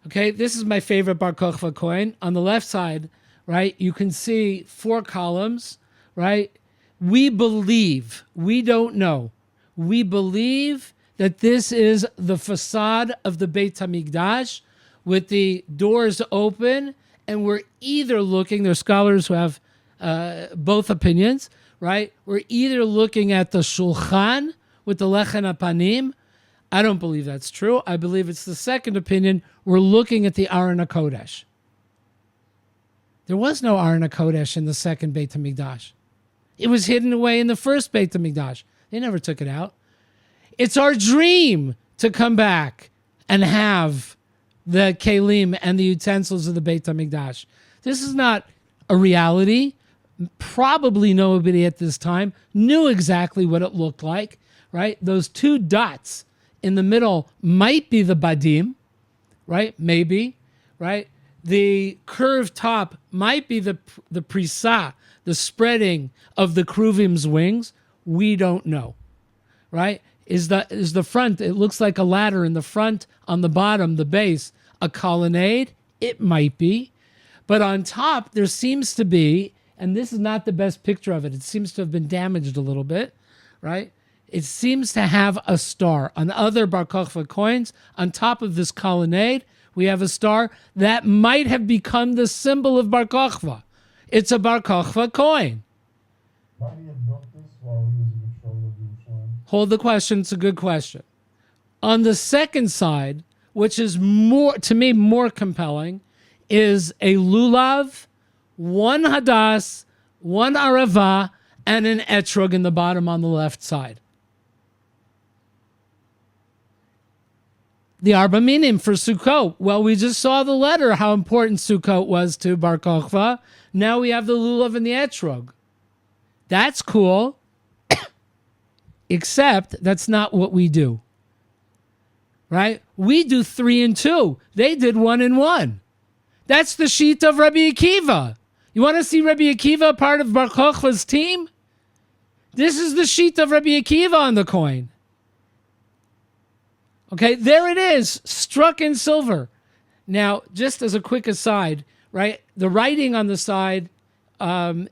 Okay, this is my favorite Bar Kochva coin. On the left side, right, you can see 4 columns, right? We believe, we don't know. We believe that this is the facade of the Beit HaMikdash with the doors open, and we're either looking, there's scholars who have both opinions, right? We're either looking at the Shulchan with the Lechen HaPanim. I don't believe that's true. I believe it's the second opinion. We're looking at the Aron HaKodesh. There was no Aron HaKodesh in the second Beit HaMikdash. It was hidden away in the first Beit HaMikdash. They never took it out. It's our dream to come back and have the kelim and the utensils of the Beit HaMikdash. This is not a reality. Probably nobody at this time knew exactly what it looked like, right? Those 2 dots in the middle might be the badim, right? Maybe, right? The curved top might be the prisa, the spreading of the kruvim's wings. We don't know, right? Is the front, it looks like a ladder in the front, on the bottom, the base, a colonnade? It might be. But on top, there seems to be, and this is not the best picture of it, it seems to have been damaged a little bit, right? It seems to have a star. On other Bar Kochva coins, on top of this colonnade, we have a star that might have become the symbol of Bar Kochva. It's a Bar Kochva coin. Might he have built this while he was in control of Yerushalayim? Hold the question. It's a good question. On the second side, which is more, to me, more compelling, is a lulav, 1 hadas, 1 arava, and an etrog in the bottom on the left side. The Arba Minim for Sukkot. Well, we just saw the letter, how important Sukkot was to Bar Kochva. Now we have the lulav and the etrog. That's cool, except that's not what we do, right? We do 3 and 2. They did 1 and 1. That's the sheet of Rabbi Akiva. You want to see Rabbi Akiva part of Bar Kochva's team? This is the sheet of Rabbi Akiva on the coin. Okay, there it is, struck in silver. Now, just as a quick aside, right, the writing on the side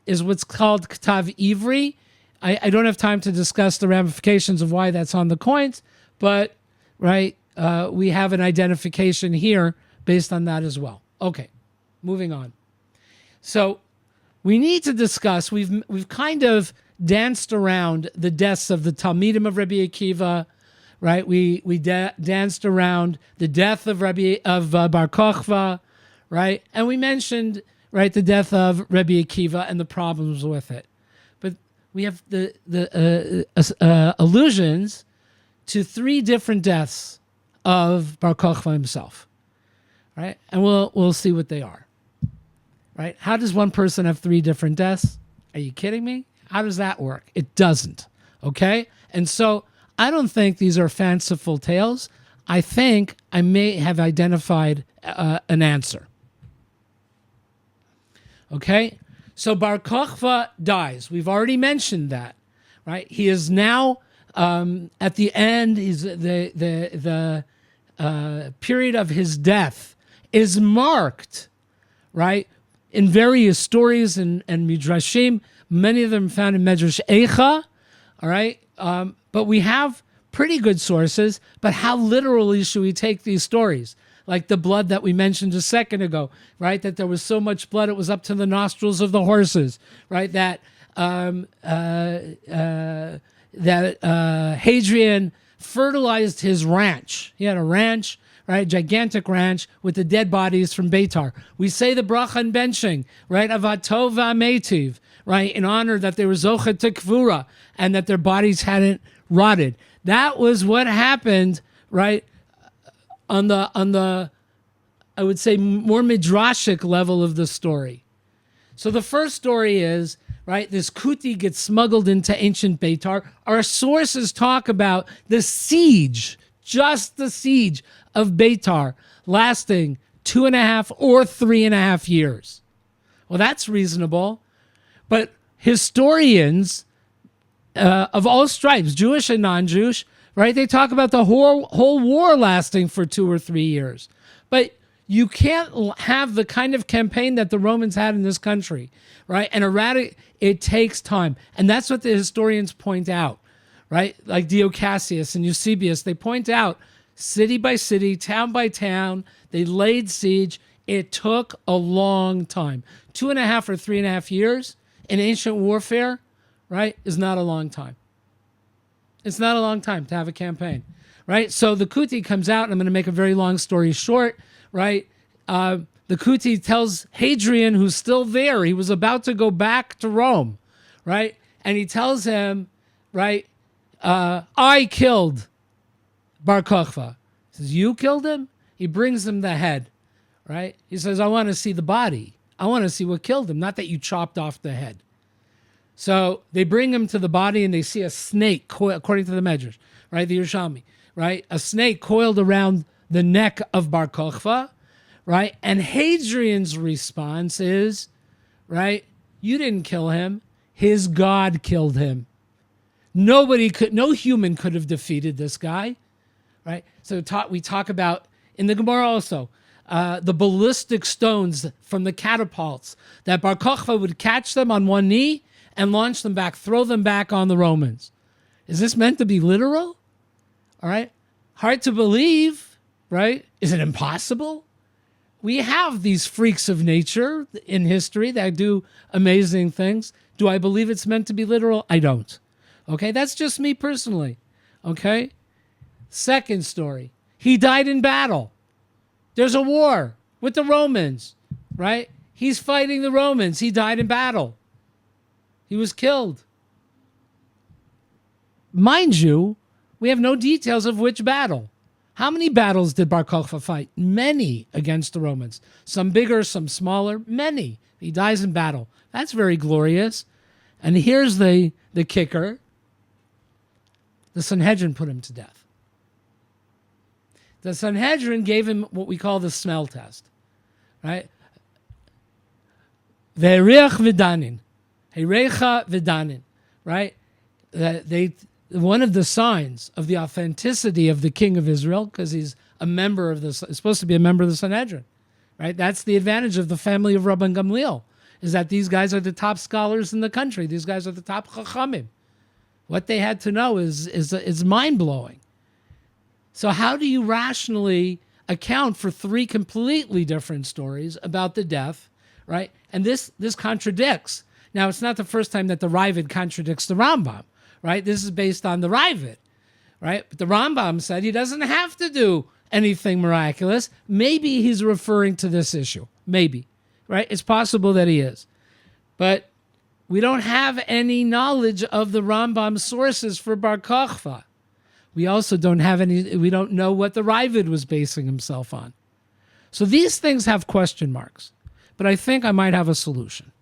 is what's called Ktav Ivri. I don't have time to discuss the ramifications of why that's on the coins, but right, we have an identification here based on that as well. Okay, moving on. So we need to discuss. We've kind of danced around the deaths of the Talmidim of Rabbi Akiva, right? We danced around the death of Bar Kochva, right? And we mentioned, right, the death of Rabbi Akiva and the problems with it. But we have the allusions to 3 different deaths of Bar Kochva himself, right? And we'll see what they are, right? How does one person have 3 different deaths? Are you kidding me? How does that work? It doesn't, okay? And so I don't think these are fanciful tales. I think I may have identified an answer. Okay? So Bar Kochva dies. We've already mentioned that, right? He is now at the end. He's the period of his death is marked, right, in various stories and midrashim. Many of them found in Medrash Eicha. All right. But we have pretty good sources, but how literally should we take these stories? Like the blood that we mentioned a second ago, right? That there was so much blood, it was up to the nostrils of the horses, right? That Hadrian fertilized his ranch. He had a ranch, right? Gigantic ranch with the dead bodies from Beitar. We say the bracha and benching, right? Avatov v'ametiv, right? In honor that they were zochet to kvura and that their bodies hadn't rotted. That was what happened, right? On the I would say more midrashic level of the story. So the first story is, right, this kuti gets smuggled into ancient Beitar. Our sources talk about the siege, just the siege of Beitar, lasting 2.5 or 3.5 years. Well, that's reasonable. But historians of all stripes, Jewish and non-Jewish, right, they talk about the whole war lasting for 2 or 3 years. But you can't have the kind of campaign that the Romans had in this country, right? And it takes time. And that's what the historians point out, right? Like Dio Cassius and Eusebius, they point out city by city, town by town, they laid siege. It took a long time. 2.5 or 3.5 years in ancient warfare, right, is not a long time. It's not a long time to have a campaign, right? So the kuti comes out, and I'm going to make a very long story short, right? The kuti tells Hadrian, who's still there, he was about to go back to Rome, right? And he tells him, right, I killed Bar Kochva. He says, you killed him? He brings him the head, right? He says, I want to see the body. I want to see what killed him, not that you chopped off the head. So they bring him to the body and they see a snake, according to the Medrash, right? The Yerushalmi, right? A snake coiled around the neck of Bar Kochva, right? And Hadrian's response is, right? You didn't kill him. His God killed him. No human could have defeated this guy, right? So we talk about, in the Gemara also, the ballistic stones from the catapults, that Bar Kochva would catch them on one knee and launch them back, throw them back on the Romans. Is this meant to be literal? All right. Hard to believe, right? Is it impossible? We have these freaks of nature in history that do amazing things. Do I believe it's meant to be literal? I don't. Okay. That's just me personally. Okay. Second story. He died in battle. There's a war with the Romans, right? He's fighting the Romans. He died in battle. He was killed. Mind you, we have no details of which battle. How many battles did Bar Kochva fight? Many against the Romans. Some bigger, some smaller, many. He dies in battle. That's very glorious. And here's the kicker. The Sanhedrin put him to death. The Sanhedrin gave him what we call the smell test, right? Ve'eriach v'danin. Heirecha v'danin, right? One of the signs of the authenticity of the king of Israel, because he's a member of this. It's supposed to be a member of the Sanhedrin, right? That's the advantage of the family of Rabban Gamliel, is that these guys are the top scholars in the country. These guys are the top chachamim. What they had to know is mind blowing. So how do you rationally account for three completely different stories about the death, right? And this contradicts. Now, it's not the first time that the Ravid contradicts the Rambam, right? This is based on the Ravid, right? But the Rambam said he doesn't have to do anything miraculous. Maybe he's referring to this issue. Maybe, right? It's possible that he is. But we don't have any knowledge of the Rambam's sources for Bar Kochva. We also don't know what the Ravid was basing himself on. So these things have question marks, but I think I might have a solution.